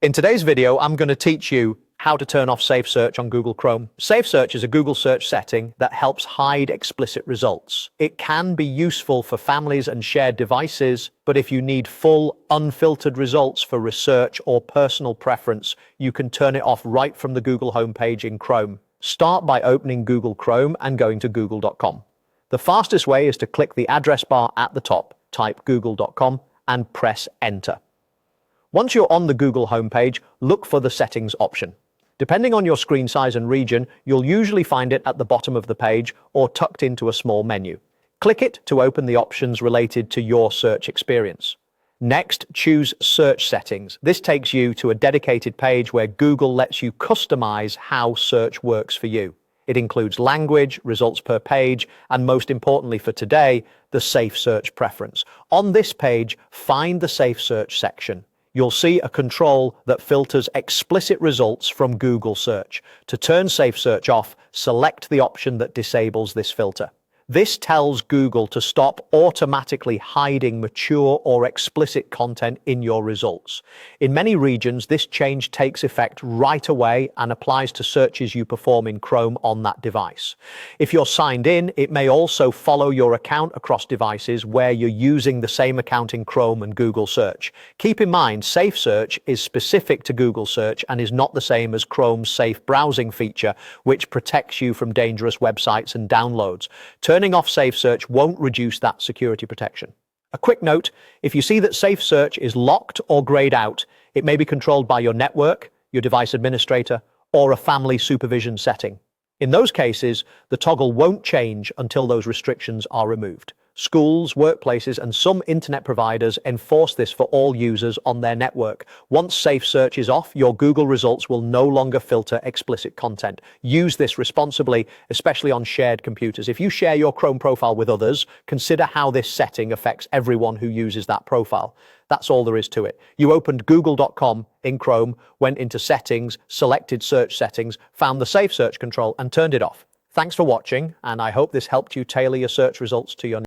In today's video, I'm going to teach you how to turn off Safe Search on Google Chrome. Safe Search is a Google search setting that helps hide explicit results. It can be useful for families and shared devices, but if you need full, unfiltered results for research or personal preference, you can turn it off right from the Google homepage in Chrome. Start by opening Google Chrome and going to google.com. The fastest way is to click the address bar at the top, type google.com, and press Enter. Once you're on the Google homepage, look for the Settings option. Depending on your screen size and region, you'll usually find it at the bottom of the page or tucked into a small menu. Click it to open the options related to your search experience. Next, choose Search Settings. This takes you to a dedicated page where Google lets you customize how search works for you. It includes language, results per page, and most importantly for today, the Safe Search preference. On this page, find the Safe Search section. You'll see a control that filters explicit results from Google search. To turn Safe Search off, select the option that disables this filter. This tells Google to stop automatically hiding mature or explicit content in your results. In many regions, this change takes effect right away and applies to searches you perform in Chrome on that device. If you're signed in, it may also follow your account across devices where you're using the same account in Chrome and Google Search. Keep in mind, Safe Search is specific to Google Search and is not the same as Chrome's Safe Browsing feature, which protects you from dangerous websites and downloads. Turning off Safe Search won't reduce that security protection. A quick note, if you see that Safe Search is locked or grayed out, it may be controlled by your network, your device administrator, or a family supervision setting. In those cases, the toggle won't change until those restrictions are removed. Schools, workplaces, and some internet providers enforce this for all users on their network. Once Safe Search is off, your Google results will no longer filter explicit content. Use this responsibly, especially on shared computers. If you share your Chrome profile with others, consider how this setting affects everyone who uses that profile. That's all there is to it. You opened google.com in Chrome, went into Settings, selected Search Settings, found the Safe Search control, and turned it off. Thanks for watching, and I hope this helped you tailor your search results to your